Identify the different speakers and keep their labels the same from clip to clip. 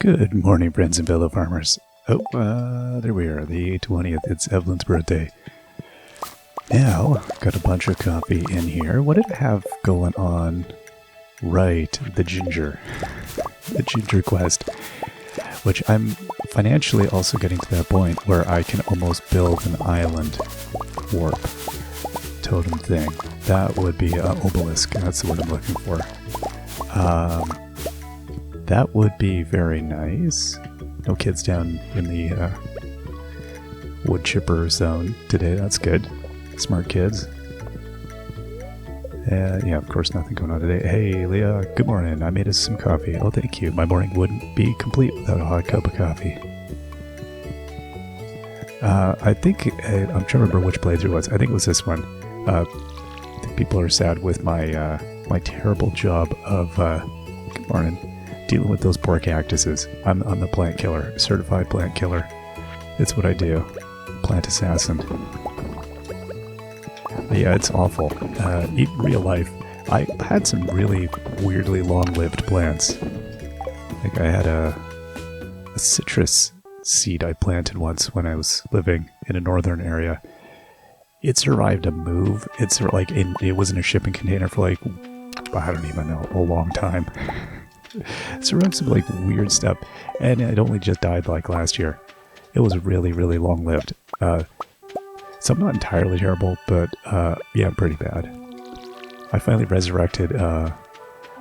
Speaker 1: Good morning, friends and fellow farmers. Oh, there we are, the 20th. It's Evelyn's birthday. Now, got a bunch of coffee in here. What did I have going on? Right, the ginger. The ginger quest. Which I'm financially also getting to that point where I can almost build an island warp totem thing. That would be an obelisk. That's what I'm looking for. That would be very nice. No kids down in the wood chipper zone today. That's good. Smart kids. Yeah, of course, nothing going on today. Hey, Leah, good morning. I made us some coffee. Oh, thank you. My morning wouldn't be complete without a hot cup of coffee. I think, I'm trying to remember which playthrough it was. I think it was this one. I think people are sad with my my terrible job of, good morning, dealing with those poor cactuses. I'm the plant killer, certified plant killer. It's what I do. Plant assassin. But yeah, it's awful. In real life, I had some really weirdly long-lived plants. Like I had a citrus seed I planted once when I was living in a northern area. It survived a move. It was in a shipping container for like, I don't even know, a long time. Survived some like weird stuff, and it only just died like last year. It was really, really long-lived. So I'm not entirely terrible, but yeah, pretty bad. I finally resurrected, I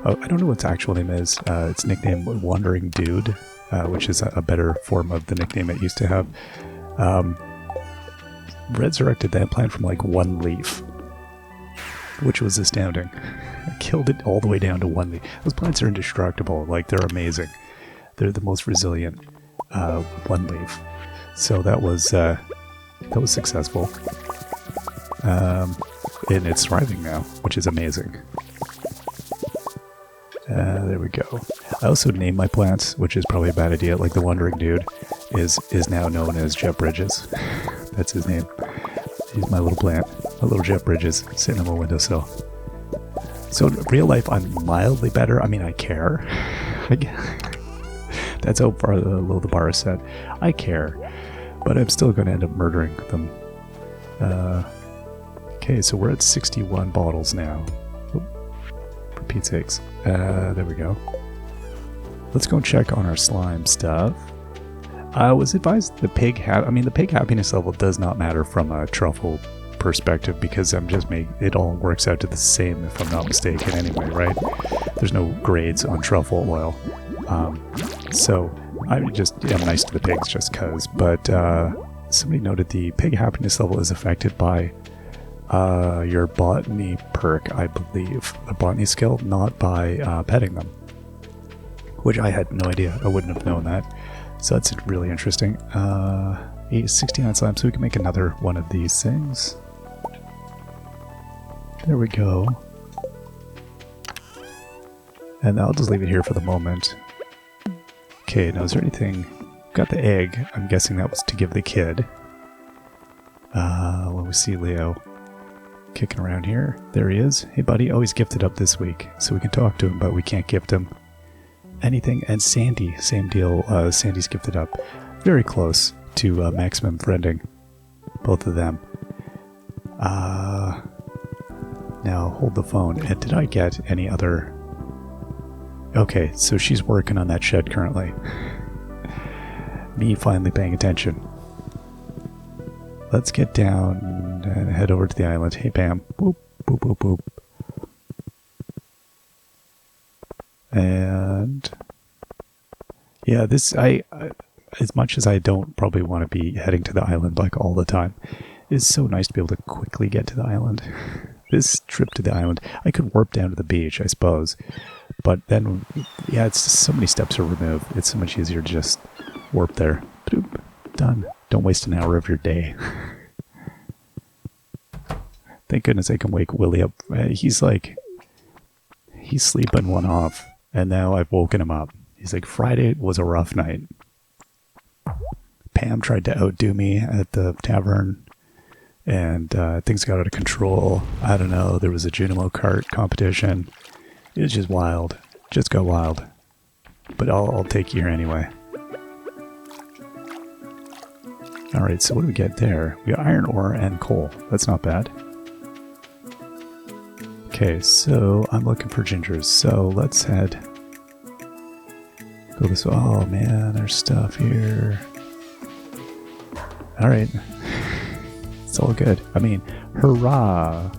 Speaker 1: don't know what its actual name is. Its nickname, Wandering Dude, which is a better form of the nickname it used to have. Resurrected that plant from like one leaf, which was astounding. I killed it all the way down to one leaf. Those plants are indestructible. Like, they're amazing. They're the most resilient one leaf. So that was successful. And it's thriving now, which is amazing. There we go. I also named my plants, which is probably a bad idea. Like the Wandering Dude is now known as Jeff Bridges. That's his name. He's my little plant. My little Jeff Bridges sitting on my windowsill. So in real life, I'm mildly better. I mean, I care. That's how far low the bar is set. I care. But I'm still going to end up murdering them. Okay, so we're at 61 bottles now. Oh, for Pete's sakes. There we go. Let's go check on our slime stuff. I was advised the pig happiness level does not matter from a truffle perspective because it all works out to the same if I'm not mistaken anyway, right? There's no grades on truffle oil. So I'm nice to the pigs just cuz, but somebody noted the pig happiness level is affected by your botany perk, I believe. A botany skill, not by petting them. Which I had no idea. I wouldn't have known that. So that's really interesting. 69 slime, so we can make another one of these things. There we go. And I'll just leave it here for the moment. Okay, now is there anything... Got the egg. I'm guessing that was to give the kid. When we see Leo kicking around here. There he is. Hey buddy, oh, he's gifted up this week. So we can talk to him, but we can't gift him anything. And Sandy, same deal. Sandy's gifted up. Very close to maximum friending. Both of them. Now hold the phone. And did I get any other... Okay, so she's working on that shed currently. Me finally paying attention. Let's get down and head over to the island. Hey Pam. Boop, boop, boop, boop. And yeah, as much as I don't probably want to be heading to the island like all the time, it's so nice to be able to quickly get to the island. This trip to the island, I could warp down to the beach, I suppose. But then, yeah, it's just so many steps to remove. It's so much easier to just warp there. Boop, done. Don't waste an hour of your day. Thank goodness I can wake Willie up. He's sleeping one off, and now I've woken him up. He's like, Friday was a rough night. Pam tried to outdo me at the tavern, and things got out of control. I don't know, there was a Junimo kart competition. It was just wild. Just got wild. but I'll take you here anyway. Alright, so what do we get there? We got iron ore and coal. That's not bad. Okay, so I'm looking for gingers. So let's head... Go this way. Oh man, there's stuff here. Alright. It's all good. I mean, hurrah!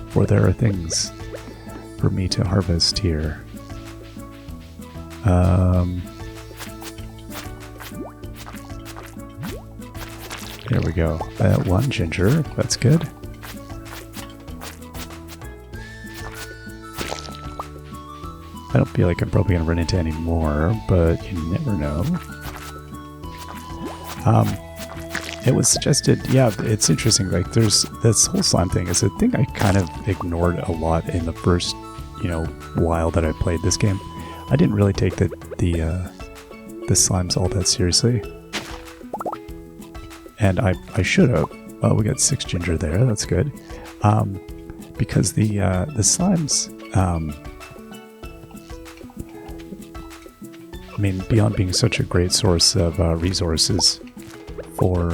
Speaker 1: For there are things for me to harvest here. There we go. One ginger. That's good. I don't feel like I'm probably going to run into any more, but you never know. It was suggested, yeah, it's interesting, like there's this whole slime thing is a thing I kind of ignored a lot in the first, while that I played this game. I didn't really take the slimes all that seriously. And I should have. Oh, we got 6 ginger there, that's good. Because the slimes, I mean, beyond being such a great source of resources for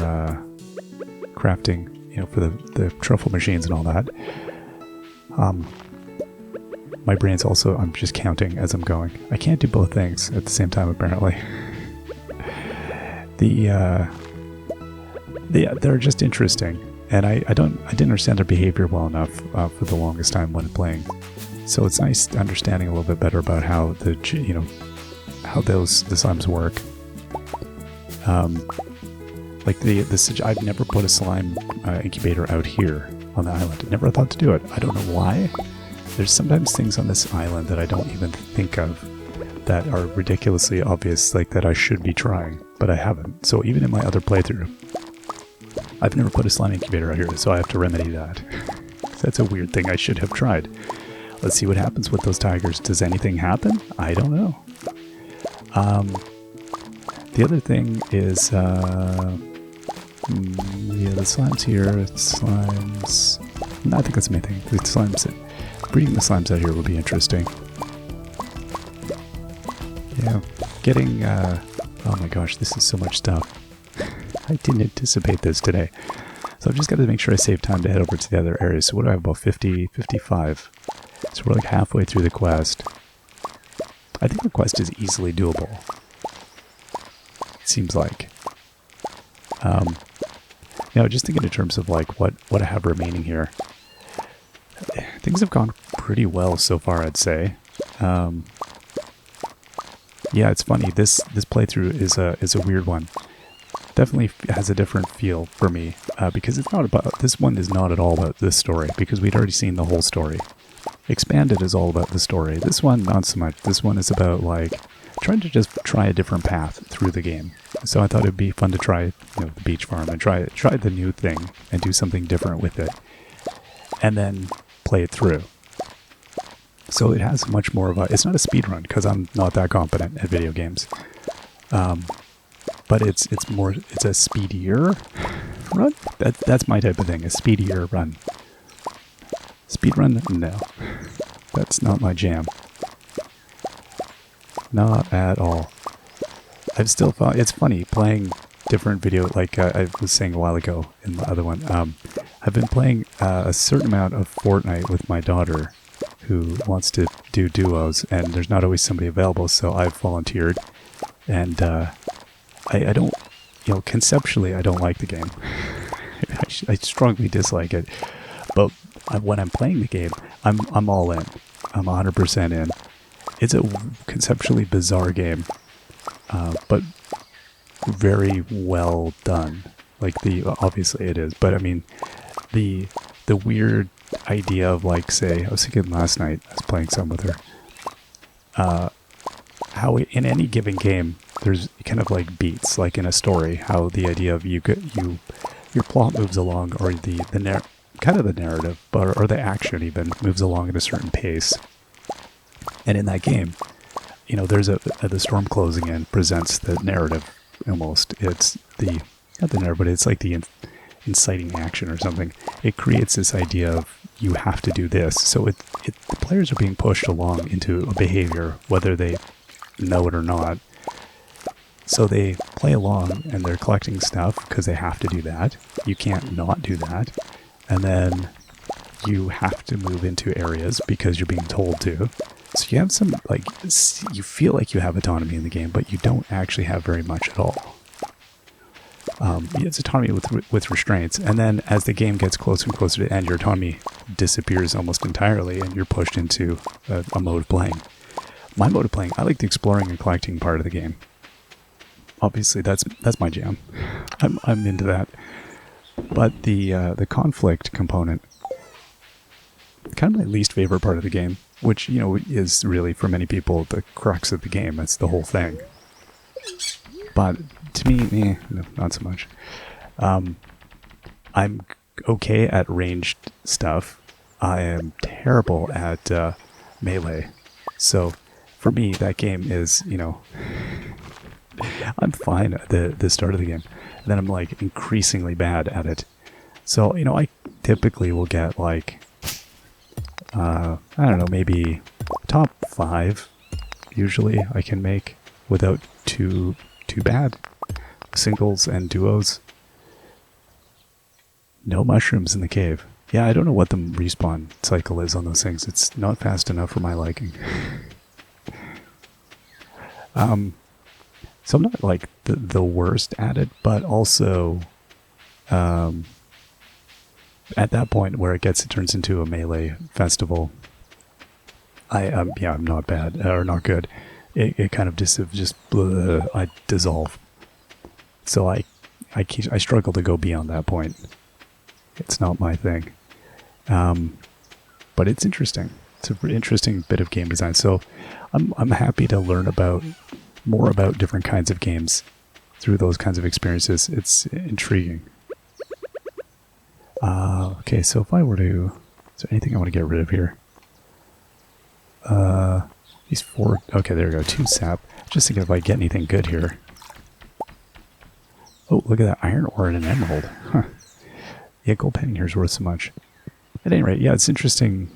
Speaker 1: crafting, for the truffle machines and all that, my brain's also, I'm just counting as I'm going. I can't do both things at the same time, apparently. They're just interesting, and I didn't understand their behavior well enough for the longest time when playing. So it's nice understanding a little bit better about how how the slimes work. Like I've never put a slime incubator out here on the island. I never thought to do it. I don't know why. There's sometimes things on this island that I don't even think of that are ridiculously obvious, like that I should be trying, but I haven't. So even in my other playthrough, I've never put a slime incubator out here, so I have to remedy that. That's a weird thing I should have tried. Let's see what happens with those tigers. Does anything happen? I don't know. The other thing is, yeah, the slimes here, slimes... No, I think that's the main thing. The slimes, breeding the slimes out here will be interesting. Yeah, getting, oh my gosh, this is so much stuff. I didn't anticipate this today. So I've just got to make sure I save time to head over to the other areas. So what do I have, about 50, 55? So we're like halfway through the quest. I think the quest is easily doable. It seems like. Just thinking in terms of like what I have remaining here. Things have gone pretty well so far, I'd say. Yeah, it's funny. This playthrough is a weird one. Definitely has a different feel for me because it's not about, this one is not at all about this story because we'd already seen the whole story. Expanded is all about the story. This one, not so much. This one is about like trying to just try a different path through the game. So I thought it'd be fun to try, the beach farm and try the new thing and do something different with it, and then play it through. So it has much more of a. It's not a speed run because I'm not that competent at video games. But it's a speedier run. That's my type of thing. A speedier run. Speedrun? No. That's not my jam. Not at all. I've still found it's funny playing different video, like I was saying a while ago in the other one. I've been playing a certain amount of Fortnite with my daughter who wants to do duos, and there's not always somebody available, so I've volunteered. And I don't, conceptually I don't like the game. I strongly dislike it. But when I'm playing the game, I'm all in. I'm 100% in. It's a conceptually bizarre game, but very well done. Like obviously it is, but I mean, the weird idea of like, say, I was thinking last night, I was playing some with her, how in any given game, there's kind of like beats, like in a story, how the idea of your plot moves along, or kind of the narrative, or the action even moves along at a certain pace. And in that game, there's the storm closing in presents the narrative almost. It's not the narrative, but it's like the inciting action or something. It creates this idea of you have to do this. So the players are being pushed along into a behavior, whether they know it or not. So they play along and they're collecting stuff because they have to do that. You can't not do that. And then you have to move into areas because you're being told to. So you have some, like, you feel like you have autonomy in the game, but you don't actually have very much at all. It's autonomy with restraints. And then as the game gets closer and closer to the end, your autonomy disappears almost entirely and you're pushed into a mode of playing. My mode of playing, I like the exploring and collecting part of the game. Obviously, that's my jam. I'm into that. But the conflict component, kind of my least favorite part of the game, which, you know, is really for many people the crux of the game. That's the whole thing. But to me, no, not so much. I'm okay at ranged stuff. I am terrible at melee. So for me, that game is, you know, I'm fine at the start of the game. And then I'm like increasingly bad at it. So, you know, I typically will get like, I don't know, maybe top 5 usually I can make without too bad. Singles and duos. No mushrooms in the cave. Yeah, I don't know what the respawn cycle is on those things. It's not fast enough for my liking. So I'm not like the worst at it, but also at that point where it turns into a melee festival, I'm not bad or not good. It kind of just I dissolve. So I struggle to go beyond that point. It's not my thing. But it's interesting. It's an interesting bit of game design. So I'm happy to learn more about different kinds of games through those kinds of experiences. It's intriguing. Okay, so if I were to... Is there anything I want to get rid of here? These 4... Okay, there we go. 2 sap. Just thinking if I get anything good here. Oh, look at that iron ore and an emerald. Huh. Yeah, gold penny here is worth so much. At any rate, yeah, it's interesting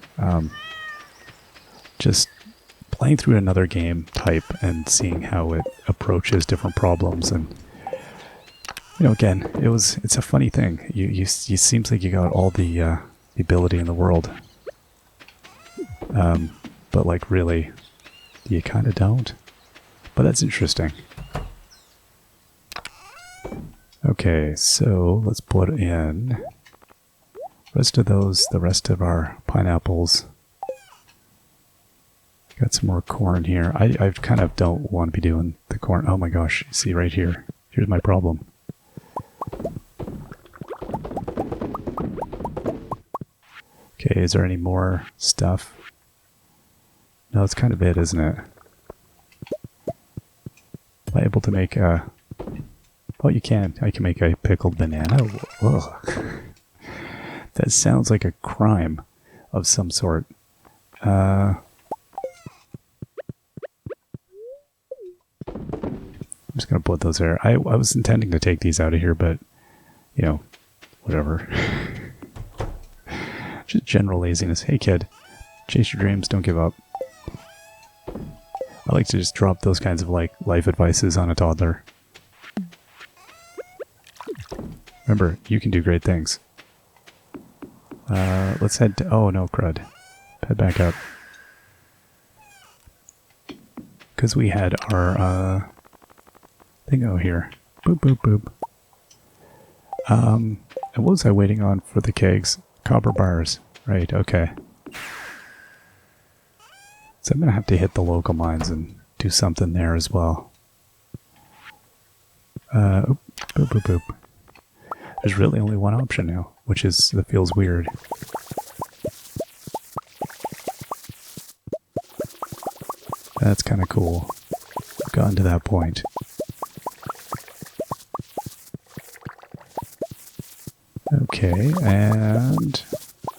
Speaker 1: just playing through another game type and seeing how it approaches different problems. And, you know, again, it's a funny thing. You seems like you got all the ability in the world. But, like, really, you kind of don't. But that's interesting. Okay, so let's put in the rest of our pineapples. Got some more corn here. I kind of don't want to be doing the corn. Oh my gosh, see right here. Here's my problem. Okay, is there any more stuff? No, that's kind of it, isn't it? Am I able to make a... Oh, you can. I can make a pickled banana. Ugh. That sounds like a crime of some sort. I'm just going to put those there. I was intending to take these out of here, but, you know, whatever. Just general laziness. Hey, kid. Chase your dreams. Don't give up. I like to just drop those kinds of, like, life advices on a toddler. Remember, you can do great things. Let's head to... Oh, no, crud. Head back up. Because we had our, thingo here. Boop, boop, boop. And what was I waiting on for the kegs? Copper bars. Right, okay. So I'm going to have to hit the local mines and do something there as well. Boop, boop, boop. There's really only one option now, which is, that feels weird. That's kind of cool. I've gotten to that point. Okay, and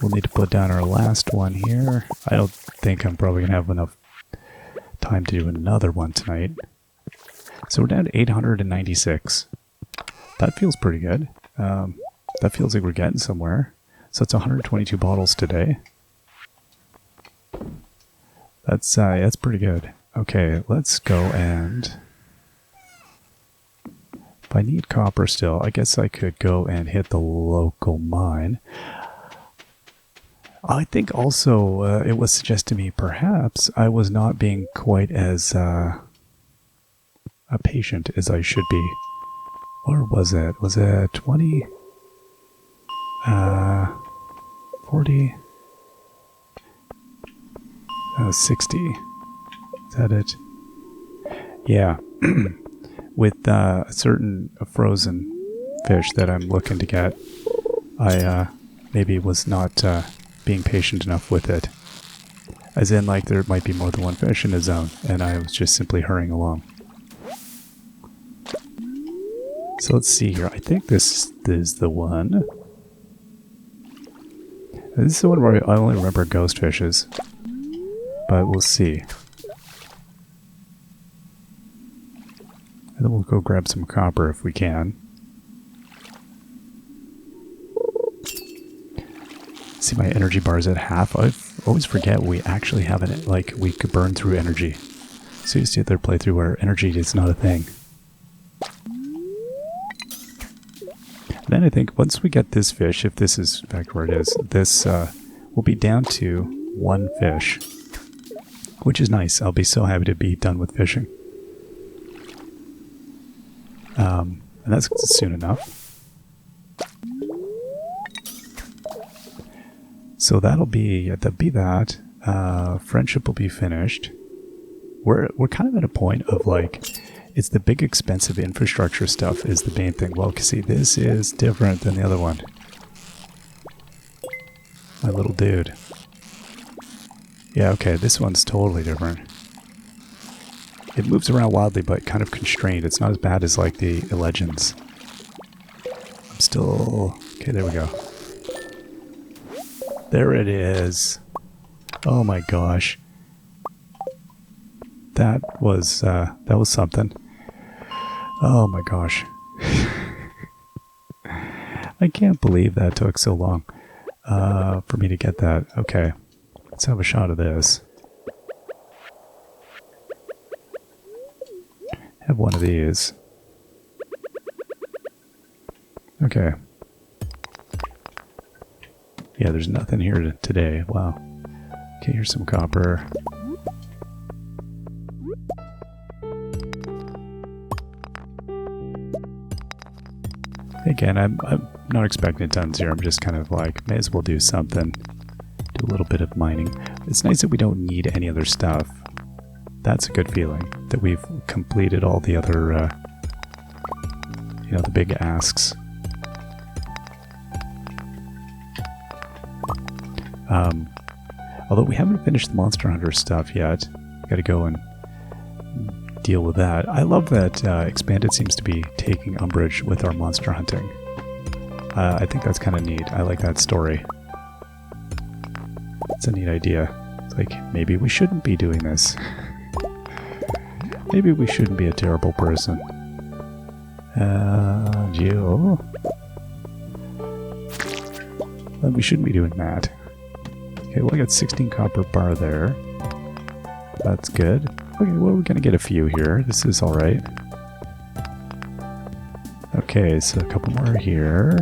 Speaker 1: we'll need to put down our last one here. I don't think I'm probably going to have enough time to do another one tonight. So we're down to 896. That feels pretty good. That feels like we're getting somewhere. So it's 122 bottles today. That's pretty good. Okay, let's go and... If I need copper still, I guess I could go and hit the local mine. I think also it was suggested to me perhaps I was not being quite as a patient as I should be. Or was it? Was it 20? 40? 60. Is that it? Yeah. With a certain frozen fish that I'm looking to get, I maybe was not being patient enough with it. As in, like, there might be more than one fish in the zone, and I was just simply hurrying along. So let's see here. I think this is the one. This is the one where I only remember ghost fishes. But we'll see. And then we'll go grab some copper if we can. See, my energy bar is at half. I always forget we actually have it, like, we could burn through energy. So you see the other playthrough where energy is not a thing. And then I think once we get this fish, if this is in fact where it is, this will be down to one fish. Which is nice. I'll be so happy to be done with fishing. And that's soon enough. So that'll be that. Friendship will be finished. We're kind of at a point of like, it's the big expensive infrastructure stuff is the main thing. Well, see, this is different than the other one. My little dude. Yeah, okay, this one's totally different. It moves around wildly, but kind of constrained. It's not as bad as, like, the Legends. I'm still... Okay, there we go. There it is. Oh my gosh. That was something. Oh my gosh. I can't believe that took so long for me to get that. Okay, let's have a shot of this. Have one of these. Okay. Yeah, there's nothing here today. Wow. Okay, here's some copper. Again, I'm not expecting tons here. I'm just kind of like, may as well do something. Do a little bit of mining. It's nice that we don't need any other stuff. That's a good feeling, that we've completed all the other, you know, the big asks. Although we haven't finished the Monster Hunter stuff yet. Gotta go and deal with that. I love that Expanded seems to be taking umbrage with our monster hunting. I think that's kind of neat. I like that story. It's a neat idea. It's like, maybe we shouldn't be doing this. Maybe we shouldn't be a terrible person. Geo. We shouldn't be doing that. Okay, well I got 16 copper bar there. That's good. Okay, well we're gonna get a few here. This is alright. Okay, so a couple more here.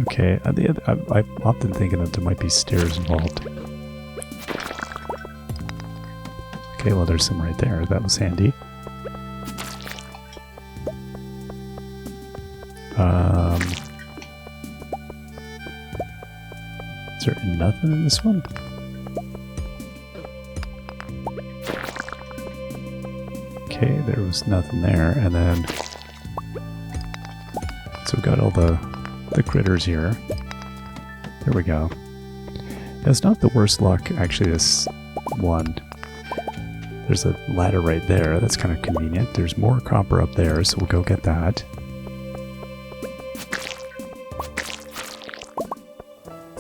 Speaker 1: Okay, I'm often thinking that there might be stairs involved. Okay, well there's some right there. That was handy. Is there nothing in this one? Okay, there was nothing there, and then... So we got all the critters here. There we go. It's not the worst luck, actually, this one. There's a ladder right there. That's kind of convenient. There's more copper up there, so we'll go get that.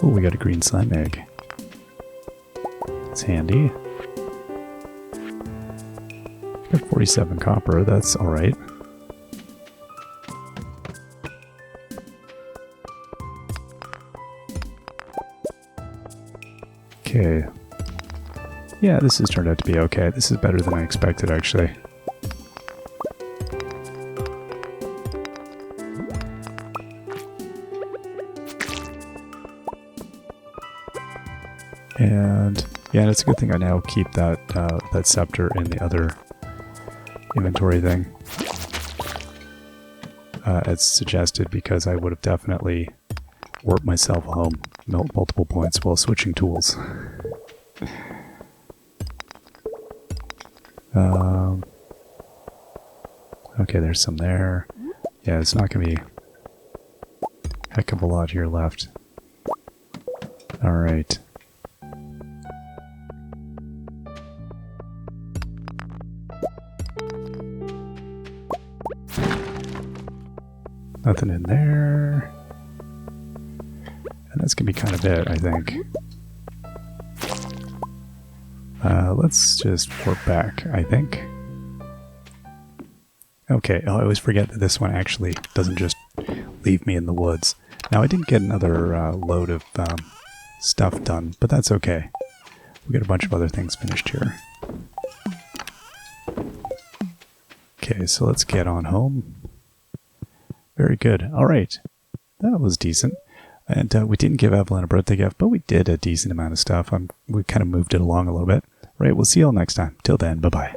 Speaker 1: Oh, we got a green slime egg. It's handy. Got 47 copper. That's alright. Okay. Yeah, this has turned out to be okay. This is better than I expected, actually. And yeah, it's a good thing I now keep that that scepter in the other inventory thing, as suggested, because I would have definitely warped myself home multiple points while switching tools. Okay, there's some there. Yeah, it's not going to be a heck of a lot here left. Alright. Nothing in there. And that's going to be kind of it, I think. Let's just warp back, I think. Okay, I always forget that this one actually doesn't just leave me in the woods. Now, I didn't get another load of stuff done, but that's okay. We got a bunch of other things finished here. Okay, so let's get on home. Very good. All right. That was decent. And we didn't give Evelyn a birthday gift, but we did a decent amount of stuff. We kind of moved it along a little bit. Right, we'll see you all next time. Till then, bye-bye.